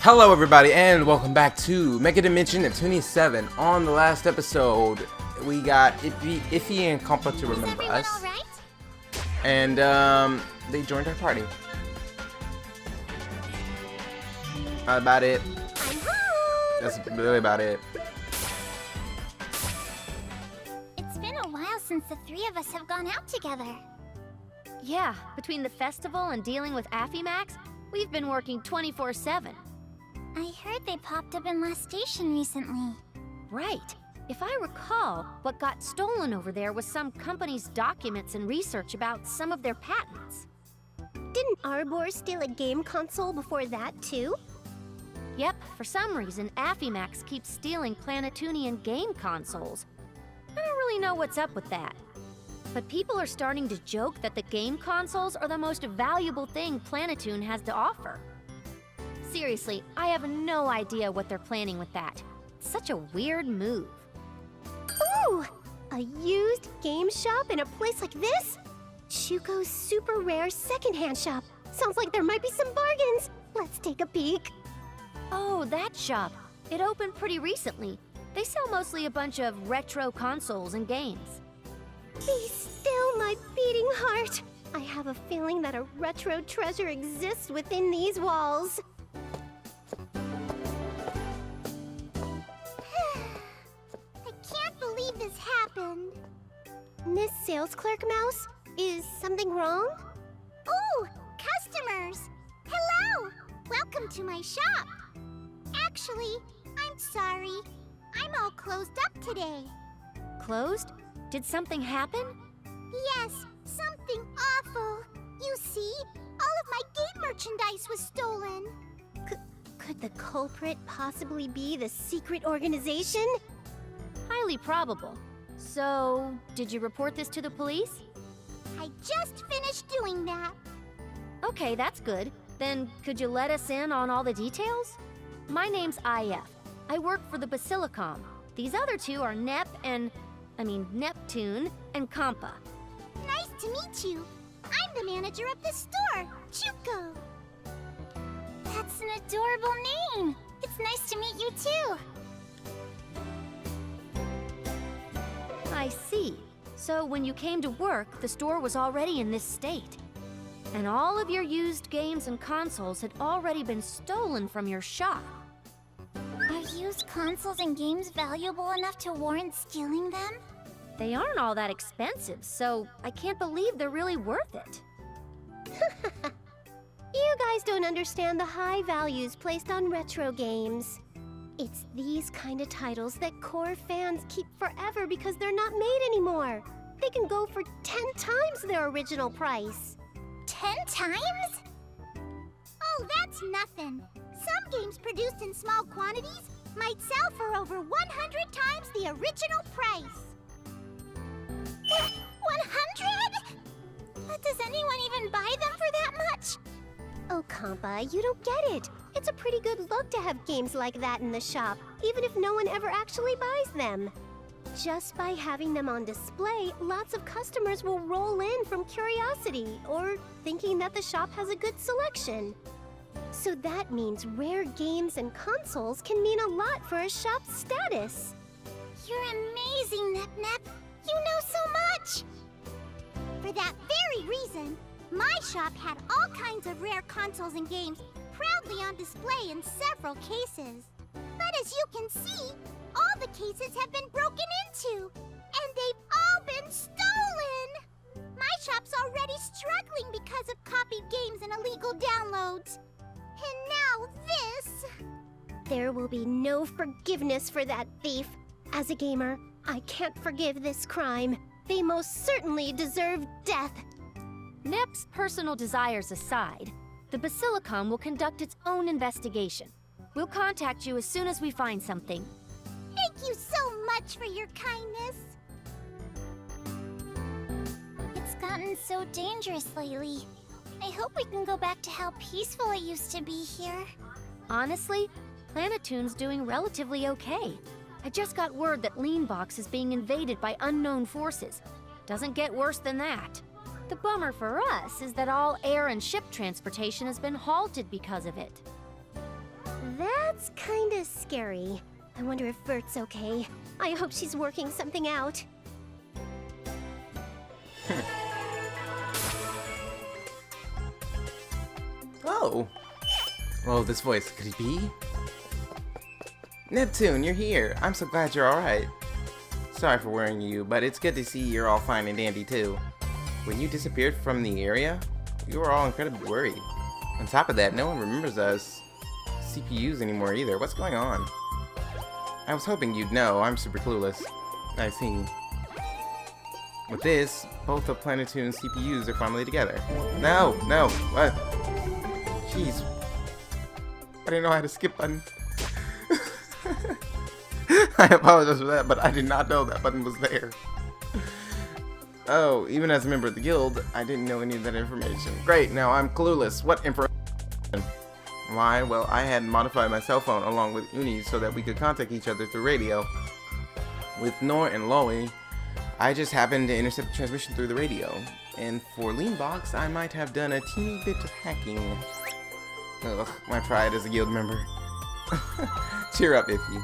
Hello everybody and welcome back to MegaDimension Neptunia VII. On the last episode, we got Iffy and Compa to remember us. Right? And they joined our party. Not about it. I'm home! That's really about it. It's been a while since the three of us have gone out together. Yeah, between the festival and dealing with Affimax, we've been working 24/7. I heard they popped up in last station recently. Right. If I recall, what got stolen over there was some company's documents and research about some of their patents. Didn't Arbor steal a game console before that, too? Yep, for some reason, Affimax keeps stealing Planetunian game consoles. I don't really know what's up with that. But people are starting to joke that the game consoles are the most valuable thing Planetoon has to offer. Seriously, I have no idea what they're planning with that. It's such a weird move. Ooh! A used game shop in a place like this? Shuko's super rare secondhand shop. Sounds like there might be some bargains. Let's take a peek. Oh, that shop. It opened pretty recently. They sell mostly a bunch of retro consoles and games. Be still, my beating heart. I have a feeling that a retro treasure exists within these walls. I can't believe this happened. Miss Sales Clerk Mouse, is something wrong? Ooh, customers! Hello! Welcome to my shop. Actually, I'm sorry. I'm all closed up today. Closed? Did something happen? Yes, something awful. You see, all of my game merchandise was stolen. Could the culprit possibly be the secret organization? Highly probable. So, did you report this to the police? I just finished doing that. Okay, that's good. Then, could you let us in on all the details? My name's IF. I work for the Basilicom. These other two are Neptune and Compa. Nice to meet you. I'm the manager of the store, Chuko. That's an adorable name. It's nice to meet you too. I see. So when you came to work, the store was already in this state. And all of your used games and consoles had already been stolen from your shop. Are used consoles and games valuable enough to warrant stealing them? They aren't all that expensive, so I can't believe they're really worth it. You guys don't understand the high values placed on retro games. It's these kind of titles that core fans keep forever because they're not made anymore. They can go for 10 times their original price. 10 times? Oh, that's nothing. Some games produced in small quantities might sell for over 100 times the original price. 100? But does anyone even buy them for that much? Oh, Compa, you don't get it. It's a pretty good look to have games like that in the shop, even if no one ever actually buys them. Just by having them on display, lots of customers will roll in from curiosity or thinking that the shop has a good selection. So that means rare games and consoles can mean a lot for a shop's status. You're amazing, Nep. You know so much! For that very reason, my shop had all kinds of rare consoles and games proudly on display in several cases. But as you can see, all the cases have been broken into, and they've all been stolen! My shop's already struggling because of copied games and illegal downloads. And now this... There will be no forgiveness for that thief. As a gamer, I can't forgive this crime. They most certainly deserve death. Nep's personal desires aside, the Basilicom will conduct its own investigation. We'll contact you as soon as we find something. Thank you so much for your kindness. It's gotten so dangerous lately. I hope we can go back to how peaceful it used to be here. Honestly, Planetoon's doing relatively okay. I just got word that Leanbox is being invaded by unknown forces. Doesn't get worse than that. The bummer for us is that all air and ship transportation has been halted because of it. That's kinda scary. I wonder if Vert's okay. I hope she's working something out. Oh. Oh, this voice. Could it be? Neptune, you're here. I'm so glad you're alright. Sorry for worrying you, but it's good to see you're all fine and dandy too. When you disappeared from the area, we were all incredibly worried. On top of that, no one remembers us CPUs anymore either. What's going on? I was hoping you'd know. I'm super clueless. I see. With this, both of Planetoon's CPUs are finally together. No, what? Jeez. I didn't know I had a skip button. I apologize for that, but I did not know that button was there. Oh, even as a member of the guild, I didn't know any of that information. Great, now I'm clueless. What information? Why? Well, I had modified my cell phone along with Uni so that we could contact each other through radio. With Nor and Loey, I just happened to intercept the transmission through the radio. And for Leanbox, I might have done a teeny bit of hacking. Ugh, my pride as a guild member. Cheer up, Iffy.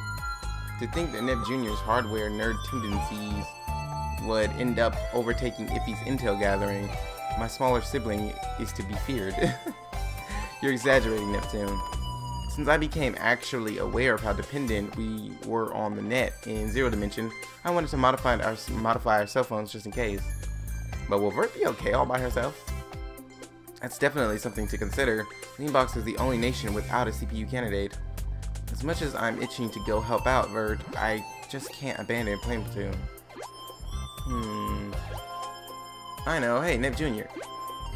To think that Nep Jr.'s hardware nerd tendencies would end up overtaking Iffy's intel gathering, my smaller sibling is to be feared. You're exaggerating, Neptune. Since I became actually aware of how dependent we were on the net in Zero Dimension, I wanted to modify our cell phones just in case. But will Vert be okay all by herself? That's definitely something to consider. Leanbox is the only nation without a CPU candidate. As much as I'm itching to go help out Vert, I just can't abandon playing Platoon. I know. Hey, Nep Jr.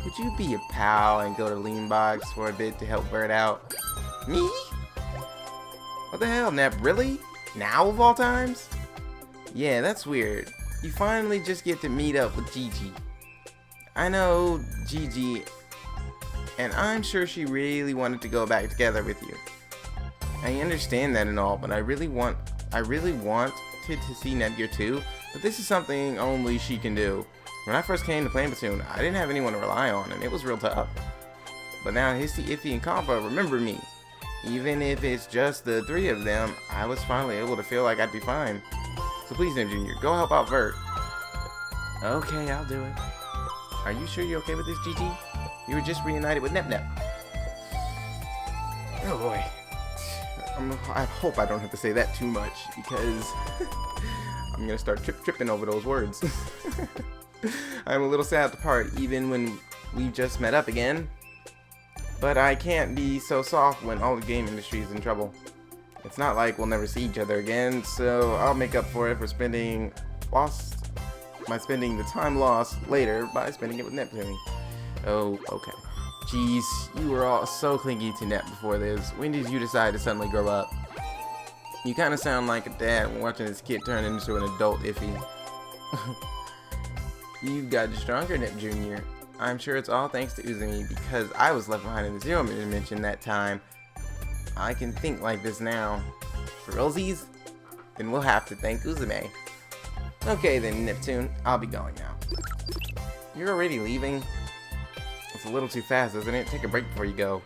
Would you be a pal and go to Leanbox for a bit to help Vert out? Me? What the hell, Nep? Really? Now of all times? Yeah, that's weird. You finally just get to meet up with Gigi. I know Gigi, and I'm sure she really wanted to go back together with you. I understand that and all, but I really wanted to see Netgear too, but this is something only she can do. When I first came to playing Platoon, I didn't have anyone to rely on, and it was real tough. But now Hissy, Iffy, and Compa remember me. Even if it's just the three of them, I was finally able to feel like I'd be fine. So please, Nep Jr., go help out Vert. Okay, I'll do it. Are you sure you're okay with this, Gigi? You were just reunited with Nep Nep. Oh boy. I hope I don't have to say that too much, because I'm gonna start tripping over those words. I'm a little sad to part, even when we just met up again. But I can't be so soft when all the game industry is in trouble. It's not like we'll never see each other again, so I'll make up for it for spending the time lost later by spending it with Neptune. Oh, okay. Jeez, you were all so clingy to Nep before this. When did you decide to suddenly grow up? You kind of sound like a dad watching his kid turn into an adult Iffy. You've gotten stronger, Nep Jr. I'm sure it's all thanks to Uzumi, because I was left behind in the Zero Dimension that time. I can think like this now. For realsies? Then we'll have to thank Uzume. Okay then, Neptune, I'll be going now. You're already leaving? It's a little too fast, isn't it? Take a break before you go.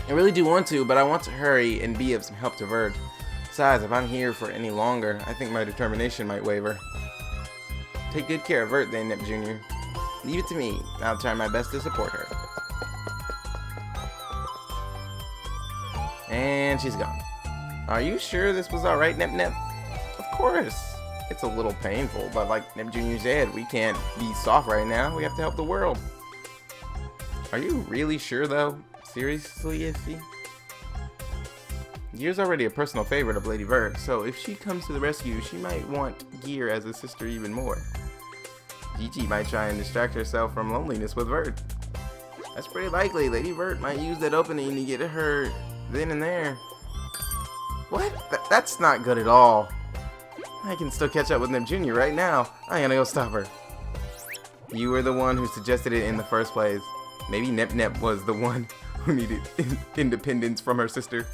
I really do want to, but I want to hurry and be of some help to Vert. Besides, if I'm here for any longer, I think my determination might waver. Take good care of Vert then, Nep Jr. Leave it to me. I'll try my best to support her. And she's gone. Are you sure this was alright, Nep Nep? Of course. It's a little painful, but like Nep Jr. said, we can't be soft right now. We have to help the world. Are you really sure though? Seriously, Iffy? Gear's already a personal favorite of Lady Vert, so if she comes to the rescue, she might want Gear as a sister even more. Gigi might try and distract herself from loneliness with Vert. That's pretty likely. Lady Vert might use that opening to get her then and there. What? That's not good at all. I can still catch up with Nep Jr. right now. I gotta go stop her. You were the one who suggested it in the first place. Maybe Nep Nep was the one who needed independence from her sister.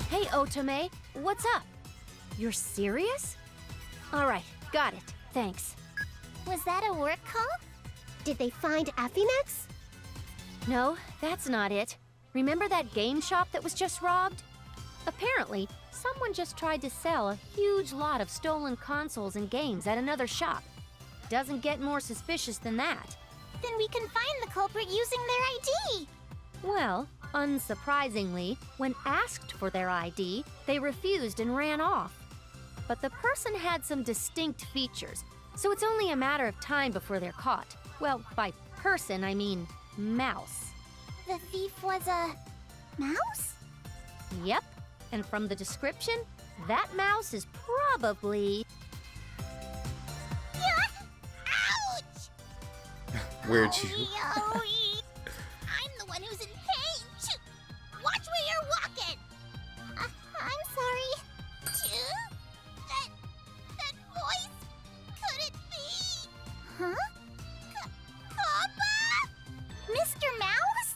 Hey, Otome, what's up? You're serious? Alright, got it. Thanks. Was that a work call? Did they find Affimax? No, that's not it. Remember that game shop that was just robbed? Apparently, someone just tried to sell a huge lot of stolen consoles and games at another shop. Doesn't get more suspicious than that. Then we can find the culprit using their ID. Well, unsurprisingly, when asked for their ID, they refused and ran off. But the person had some distinct features, so it's only a matter of time before they're caught. Well, by person, I mean mouse. The thief was a mouse? Yep, and from the description, that mouse is probably... Ouch! Where'd you? Owie. I'm the one who's in pain. Choo. Watch where you're walking. I'm sorry. Choo. That voice. Could it be? Huh? Kappa? Mr. Mouse?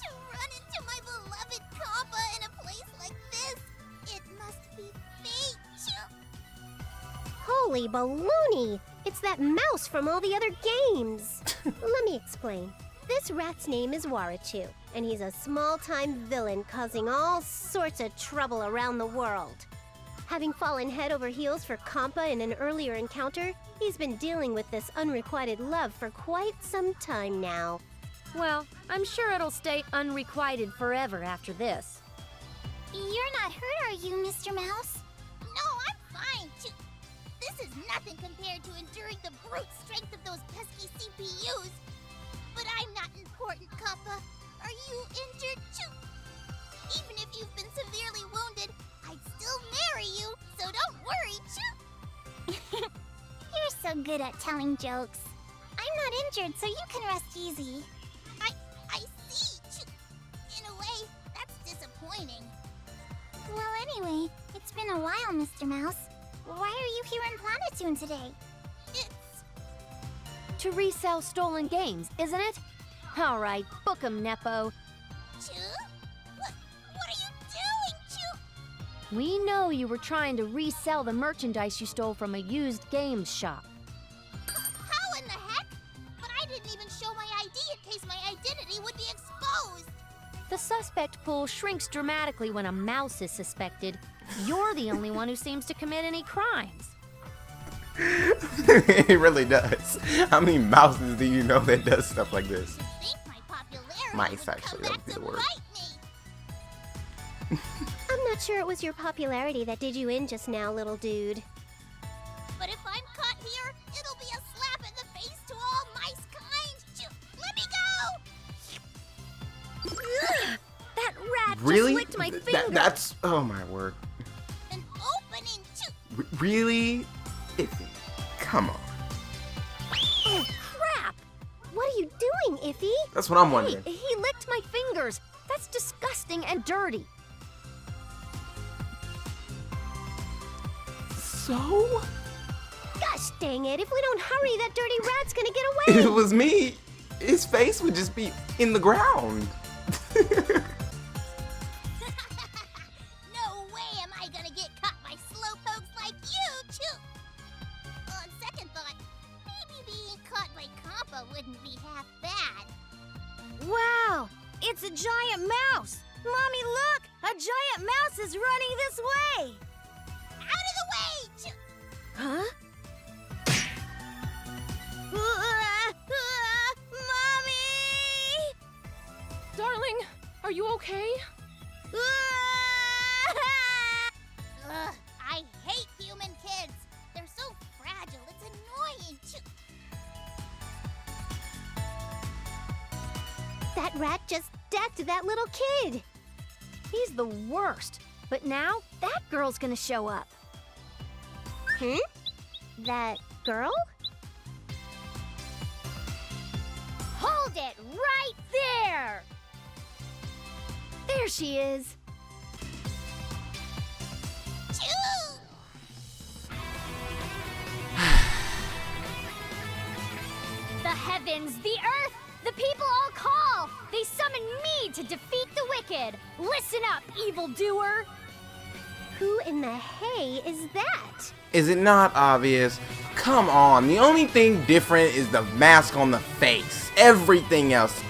To run into my beloved Kappa in a place like this, it must be fate. Choo. Holy baloney! It's that mouse from all the other games. Let me explain. This rat's name is Warachu, and he's a small-time villain causing all sorts of trouble around the world. Having fallen head over heels for Kampa in an earlier encounter, he's been dealing with this unrequited love for quite some time now. Well, I'm sure it'll stay unrequited forever after this. You're not hurt, are you, Mr. Mouse? No, I'm fine. This is nothing compared to enduring the brute strength of those pesky CPUs. But I'm not important, Kappa. Are you injured too? Even if you've been severely wounded, I'd still marry you, so don't worry, Choo. You're so good at telling jokes. I'm not injured, so you can rest easy. I see, Choo. In a way, that's disappointing. Well, anyway, it's been a while, Mr. Mouse. Why are you here in Planetoon today? It's... To resell stolen games, isn't it? All right, book 'em, Nepo. Choo? What are you doing, Choo? We know you were trying to resell the merchandise you stole from a used games shop. How in the heck? But I didn't even show my ID in case my identity would be exposed. The suspect pool shrinks dramatically when a mouse is suspected. You're the only one who seems to commit any crimes. It really does. How many mouses do you know that does stuff like this? I think my popularity Mice, would actually, come that back would be to the word. bite me. I'm not sure it was your popularity that did you in just now, little dude. But if I'm caught here, it'll be a slap in the face to all mice kind. Choo, let me go! That rat Really? just licked my finger. That's... Oh, my word. An opening, Choo. Really? Iffy. Come on. Oh, crap! What are you doing, Iffy? That's what I'm Hey, wondering. he licked my fingers. That's disgusting and dirty. So? Gosh dang it, if we don't hurry, that dirty rat's gonna get If away! it was me, his face would just be in the ground. No way am I gonna get caught by slowpokes like you, Choo. On second thought, maybe being caught by Kappa wouldn't be half bad. Wow! It's a giant mouse! Mommy, look! A giant mouse is running this way! Out of the way, Choo. Huh? Mommy! Darling, are you okay? Ugh, I hate human kids. They're so fragile. It's annoying. That rat just decked that little kid! He's the worst. But now, that girl's gonna show up. Hmm? That girl? Hold it right there! There she is. Choo! The heavens, the earth, the people all call. They summon me to defeat the wicked. Listen up, evildoer. Who in the hay is that? Is it not obvious? Come on, the only thing different is the mask on the face. Everything else,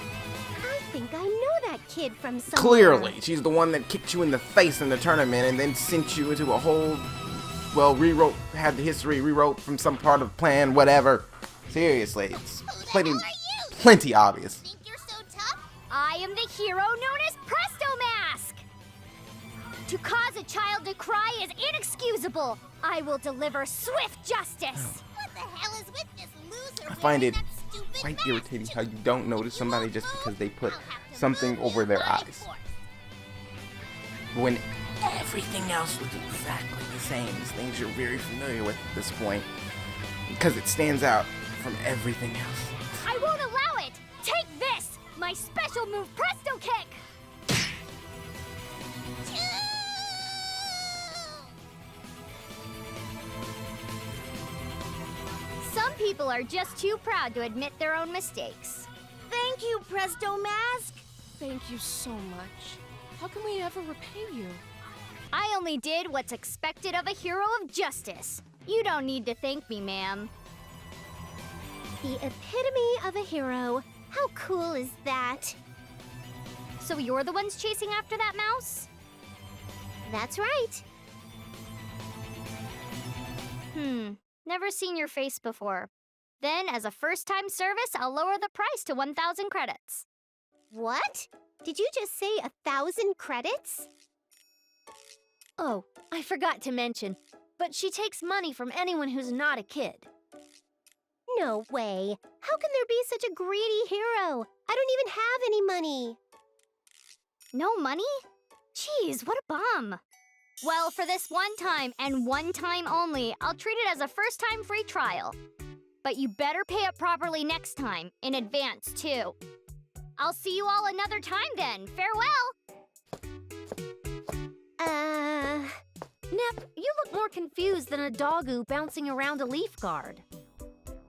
I think I know that kid from somewhere. clearly, she's the one that kicked you in the face in the tournament and then sent you into a whole, well, had the history rewrote from some part of plan, whatever. Seriously, it's plenty obvious. Think you're so tough? I am the hero known as Presto Mask! To cause a child to cry is inexcusable. I will deliver swift justice. What the hell is with this loser? I find it wearing that stupid quite mask? irritating how you don't notice somebody just because they put I'll have to something move over you their by eyes. force. When everything else looks exactly the same. These things you're very familiar with at this point. Because it stands out from everything else. I won't allow it! Take this! My special move, Presto Kick! Some people are just too proud to admit their own mistakes. Thank you, Presto Mask. Thank you so much. How can we ever repay you? I only did what's expected of a hero of justice. You don't need to thank me, ma'am. The epitome of a hero. How cool is that? So you're the ones chasing after that mouse? That's right. Never seen your face before. Then, as a first-time service, I'll lower the price to 1,000 credits. What? Did you just say 1,000 credits? Oh, I forgot to mention, but she takes money from anyone who's not a kid. No way. How can there be such a greedy hero? I don't even have any money. No money? Jeez, what a bum. Well, for this one time, and one time only, I'll treat it as a first-time free trial. But you better pay up properly next time, in advance, too. I'll see you all another time then. Farewell! Nep, you look more confused than a doggo bouncing around a leaf guard.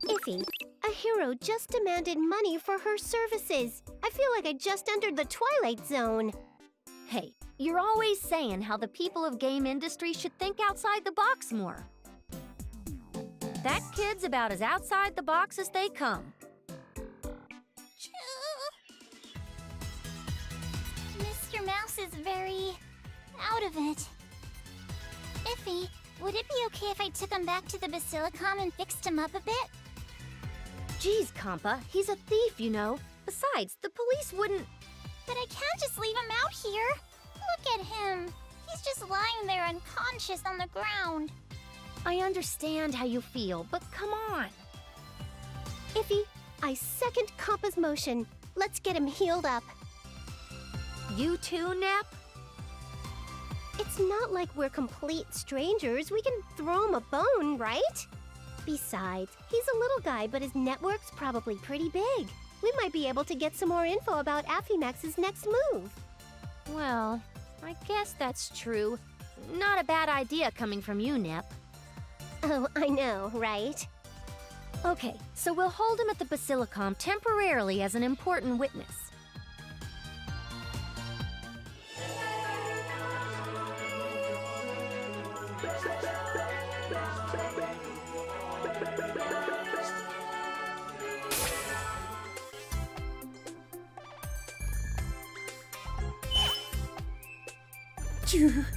Iffy, a hero just demanded money for her services. I feel like I just entered the Twilight Zone. Hey, you're always saying how the people of game industry should think outside the box more. That kid's about as outside the box as they come. Mr. Mouse is very out of it. Iffy, would it be okay if I took him back to the Basilicom and fixed him up a bit? Geez, Compa, he's a thief, you know. Besides, the police wouldn't... But I can't just leave him out here. Look at him. He's just lying there unconscious on the ground. I understand how you feel, but come on. Iffy, I second Compa's motion. Let's get him healed up. You too, Nep? It's not like we're complete strangers. We can throw him a bone, right? Besides, he's a little guy, but his network's probably pretty big. We might be able to get some more info about Affimax's next move. Well, I guess that's true. Not a bad idea coming from you, Nep. Oh, I know, right? Okay, so we'll hold him at the Basilicom temporarily as an important witness.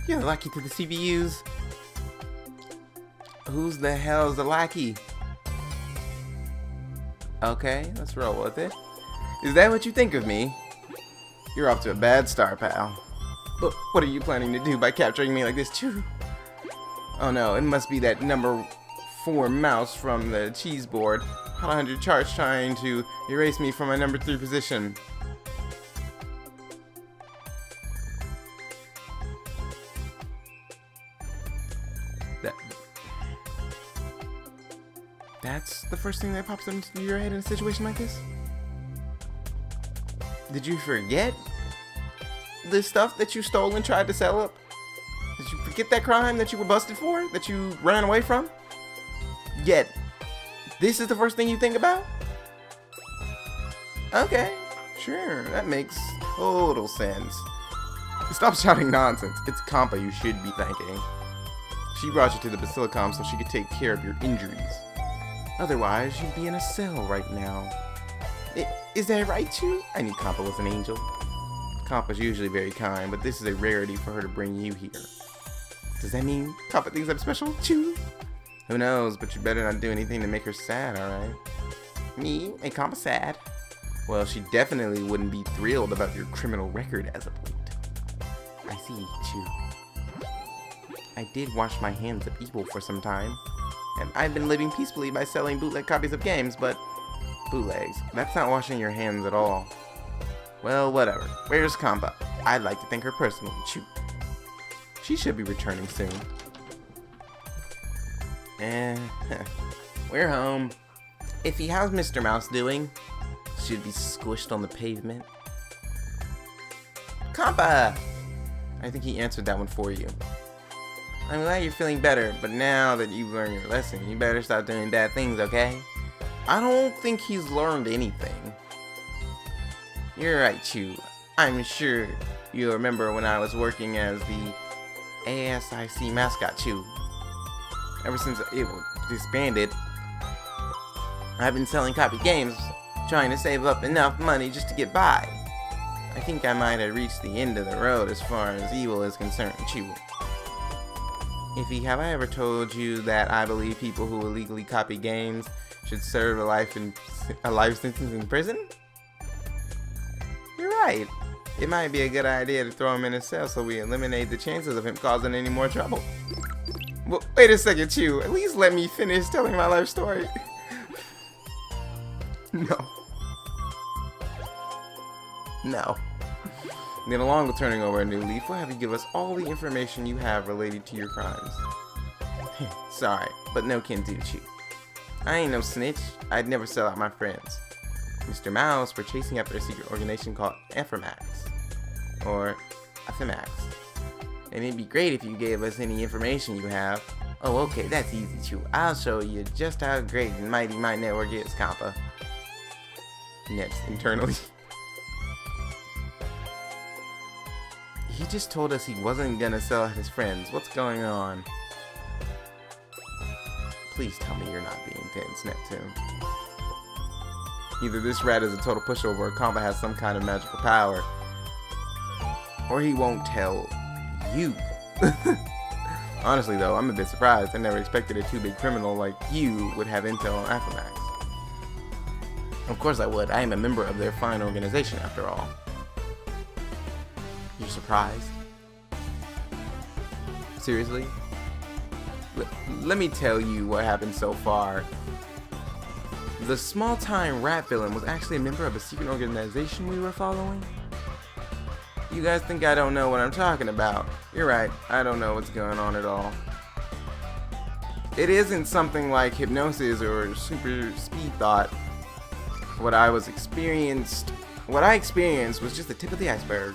You're lucky to the CPUs. Who's the hell's the lackey? Okay, let's roll with it. Is that what you think of me? You're off to a bad start, pal. But what are you planning to do by capturing me like this, too? Oh no, it must be that number 4 mouse from the cheese board. How under charge trying to erase me from my number 3 position. That's the first thing that pops into your head in a situation like this? Did you forget the stuff that you stole and tried to sell up? Did you forget that crime that you were busted for? That you ran away from? Yet, this is the first thing you think about? Okay, sure, that makes total sense. Stop shouting nonsense. It's Compa you should be thanking. She brought you to the Basilicom so she could take care of your injuries. Otherwise, you'd be in a cell right now. Is that right, Chew? I knew Kappa was an angel. Kappa's usually very kind, but this is a rarity for her to bring you here. Does that mean Kappa thinks I'm special, Chew? Who knows, but you better not do anything to make her sad, alright? Me? Make Kappa sad? Well, she definitely wouldn't be thrilled about your criminal record as of late. I see, Chew. I did wash my hands of evil for some time, and I've been living peacefully by selling bootleg copies of games, but bootlegs, that's not washing your hands at all. Well, whatever. Where's Kampa? I'd like to thank her personally, Chew. She should be returning soon. We're home. Iffy, how's Mr. Mouse doing? Should be squished on the pavement. Kampa! I think he answered that one for you. I'm glad you're feeling better, but now that you've learned your lesson, you better stop doing bad things, okay? I don't think he's learned anything. You're right, Chew. I'm sure you'll remember when I was working as the ASIC mascot, Chew. Ever since it was disbanded, I've been selling copy games, trying to save up enough money just to get by. I think I might have reached the end of the road as far as evil is concerned, Chew. Iffy, have I ever told you that I believe people who illegally copy games should serve a life sentence in prison? You're right. It might be a good idea to throw him in a cell so we eliminate the chances of him causing any more trouble. Well, wait a second, Chew. At least let me finish telling my life story. No. Then along with turning over a new leaf, we'll have you give us all the information you have related to your crimes. Sorry, but no can do, Chew. I ain't no snitch. I'd never sell out my friends. Mr. Mouse, we're chasing after a secret organization called Ephremax. Or Ephremax. And it'd be great if you gave us any information you have. Oh, okay, that's easy, Chew. I'll show you just how great and mighty my network is, Kappa. Next, internally. He just told us he wasn't gonna sell out his friends. What's going on? Please tell me you're not being tense, Neptune. Either this rat is a total pushover or Kampa has some kind of magical power. Or he won't tell you. Honestly though, I'm a bit surprised. I never expected a too big criminal like you would have intel on Ephremax. Of course I would. I am a member of their fine organization after all. You're surprised? Seriously? Let me tell you what happened so far. The small-time rat villain was actually a member of a secret organization we were following. You guys think I don't know what I'm talking about. You're right, I don't know what's going on at all. It isn't something like hypnosis or super speed thought. What I experienced was just the tip of the iceberg.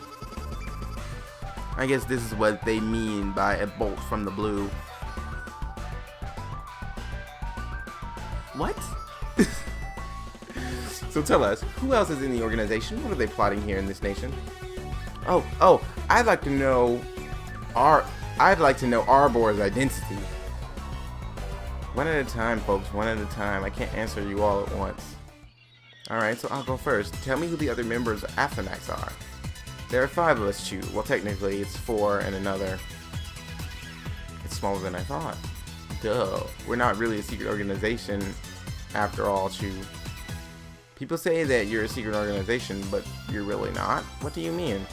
I guess this is what they mean by a bolt from the blue. What? So tell us, who else is in the organization? What are they plotting here in this nation? Oh, I'd like to know Arbor's identity. One at a time, folks, one at a time. I can't answer you all at once. Alright, so I'll go first. Tell me who the other members of Ephremax are. There are 5 of us, Chew. Well, technically, it's 4 and another. It's smaller than I thought. Duh. We're not really a secret organization after all, Chew. People say that you're a secret organization, but you're really not? What do you mean?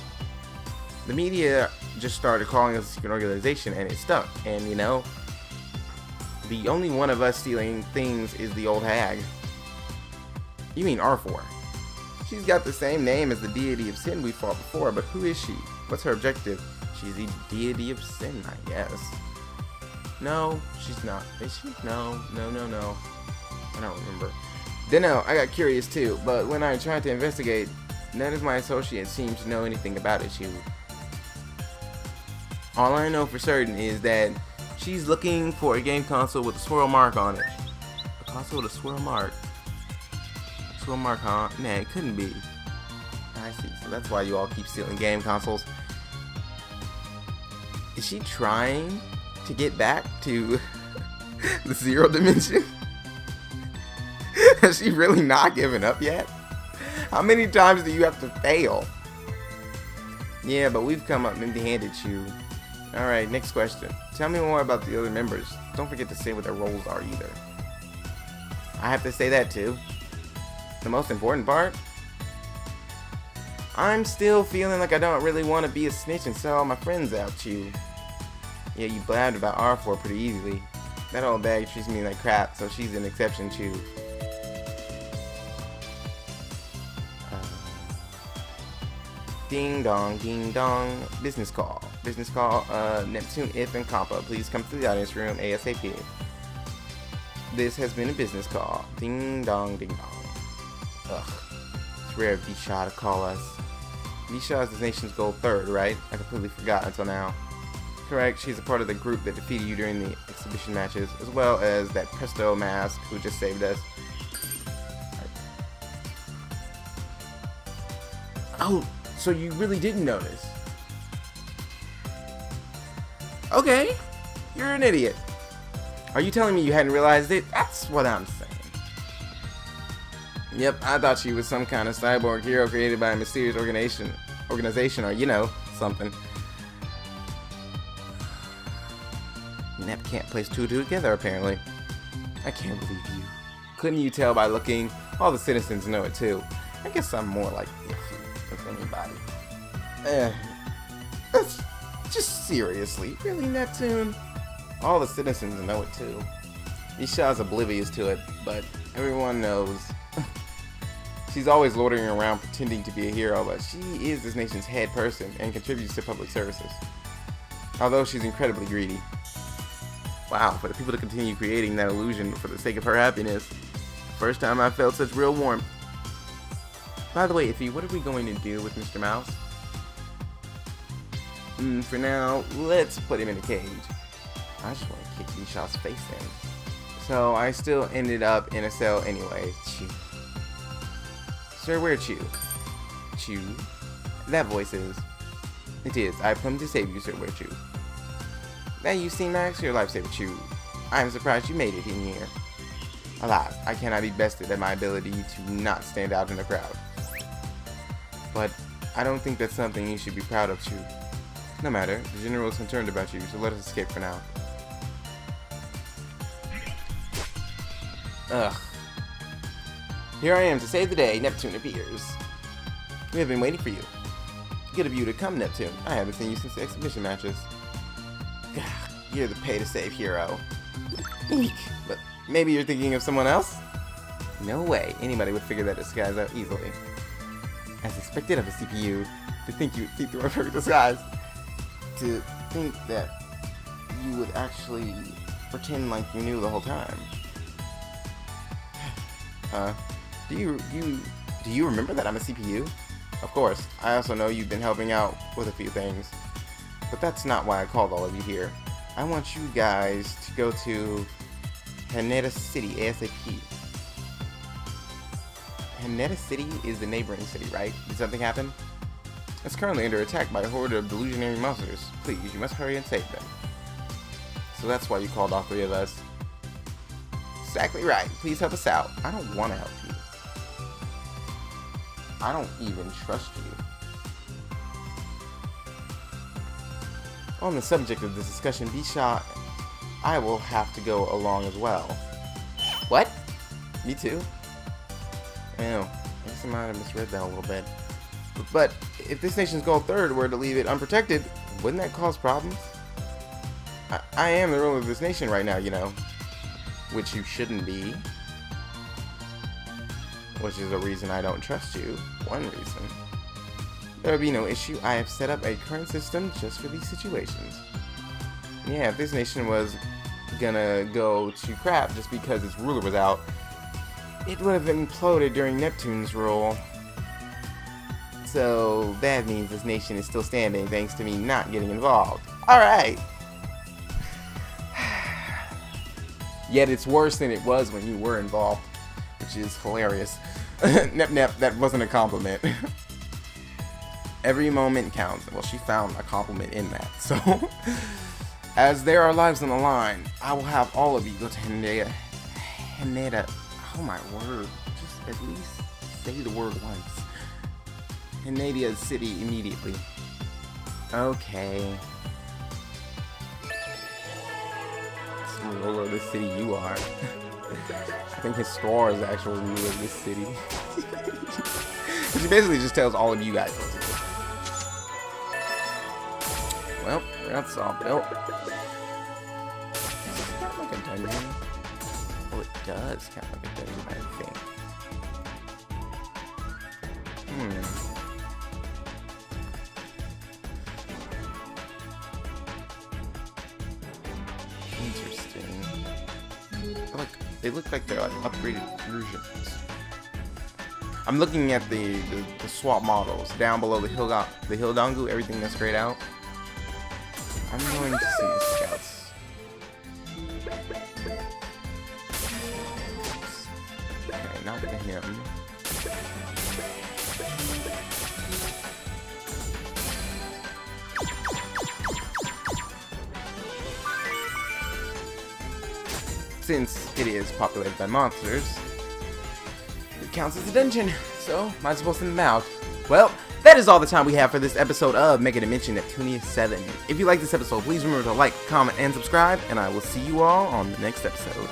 The media just started calling us a secret organization and it stuck. And you know, the only one of us stealing things is the old hag. You mean R4. She's got the same name as the deity of sin we fought before, but who is she? What's her objective? She's the deity of sin, I guess. No, she's not. Is she? No. I don't remember. Then I got curious too, but when I tried to investigate, none of my associates seemed to know anything about it, Chew. All I know for certain is that she's looking for a game console with a swirl mark on it. A console with a swirl mark? Swirl mark, huh? Nah, it couldn't be. I see, so that's why you all keep stealing game consoles. Is she trying to get back to the 0 dimension? Has she really not given up yet? How many times do you have to fail? Yeah, but we've come up empty-handed, Chew. Alright, next question. Tell me more about the other members. Don't forget to say what their roles are either. I have to say that too. The most important part? I'm still feeling like I don't really want to be a snitch and sell all my friends out, Chew. Yeah, you blabbed about R4 pretty easily. That old bag treats me like crap, so she's an exception, Chew. Ding dong, business call. Business call, Neptune, If, and Compa, please come to the audience room ASAP. This has been a business call. Ding dong, ding dong. Ugh. It's rare of Bisha to call us. Bisha is the nation's gold third, right? I completely forgot until now. Correct, she's a part of the group that defeated you during the exhibition matches, as well as that Presto mask who just saved us. Oh, so you really didn't notice? Okay, you're an idiot. Are you telling me you hadn't realized it? That's what I'm saying. Yep, I thought she was some kind of cyborg hero created by a mysterious organization or, you know, something. Nep can't place two together, apparently. I can't believe you. Couldn't you tell by looking? All the citizens know it, too. I guess I'm more like iffy than anybody. Just seriously. Really, Neptune? All the citizens know it, too. Isha's oblivious to it, but everyone knows. She's always loitering around pretending to be a hero, but she is this nation's head person and contributes to public services. Although she's incredibly greedy. Wow, for the people to continue creating that illusion for the sake of her happiness. First time I felt such real warmth. By the way, Iffy, what are we going to do with Mr. Mouse? For now, let's put him in a cage. I just want to kick Bisha's face in. So I still ended up in a cell anyway. Chew. Sir, where Chew? Chew? That voice is. It is. I've come to save you, Sir, where Chew? Now you see, Max, your lifesaver, Chew. I am surprised you made it in here. Alas, I cannot be bested at my ability to not stand out in the crowd. But I don't think that's something you should be proud of, Chew. No matter, the General is concerned about you, so let us escape for now. Ugh. Here I am to save the day, Neptune appears. We have been waiting for you. Good of you to come, Neptune. I haven't seen you since the exhibition matches. You're the pay-to-save hero. Eek. But maybe you're thinking of someone else? No way. Anybody would figure that disguise out easily. As expected of a CPU, to think you would think through a perfect disguise. To think that you would actually pretend like you knew the whole time. Do you remember that I'm a CPU? Of course. I also know you've been helping out with a few things. But that's not why I called all of you here. I want you guys to go to Haneda City ASAP. Haneda City is the neighboring city, right? Did something happen? It's currently under attack by a horde of delusionary monsters. Please, you must hurry and save them. So that's why you called all three of us. Exactly right. Please help us out. I don't want to help you. I don't even trust you. On the subject of this discussion, Bisha, I will have to go along as well. What? Me too? I know. I guess I might have misread that a little bit. But if this nation's gold third were to leave it unprotected, wouldn't that cause problems? I am the ruler of this nation right now, you know. Which you shouldn't be. Which is a reason I don't trust you. One reason. There will be no issue. I have set up a current system just for these situations. Yeah, if this nation was gonna go to crap just because its ruler was out, it would have imploded during Neptune's rule. So that means this nation is still standing thanks to me not getting involved. Alright! Yet it's worse than it was when you were involved, which is hilarious. Nep, that wasn't a compliment. Every moment counts. Well, she found a compliment in that. So, as there are lives on the line, I will have all of you go to Haneda. Oh my word. Just at least say the word once. In Nadia's city immediately. Okay. Some ruler of the city you are. I think his store is the actual ruler of this city. She basically just tells all of you guys what to do. Well, that's all built. Does this count like a dungeon? Oh, it does count like a dungeon, I think. Interesting. They look like they're like upgraded versions. I'm looking at the swap models down below the Hildangu, everything that's grayed out. I'm going to see the scouts. Okay, not with him. Since it is populated by monsters, it counts as a dungeon, so might as well send them out. Well, that is all the time we have for this episode of MegaDimension Neptunia VII. If you like this episode, please remember to like, comment, and subscribe, and I will see you all on the next episode.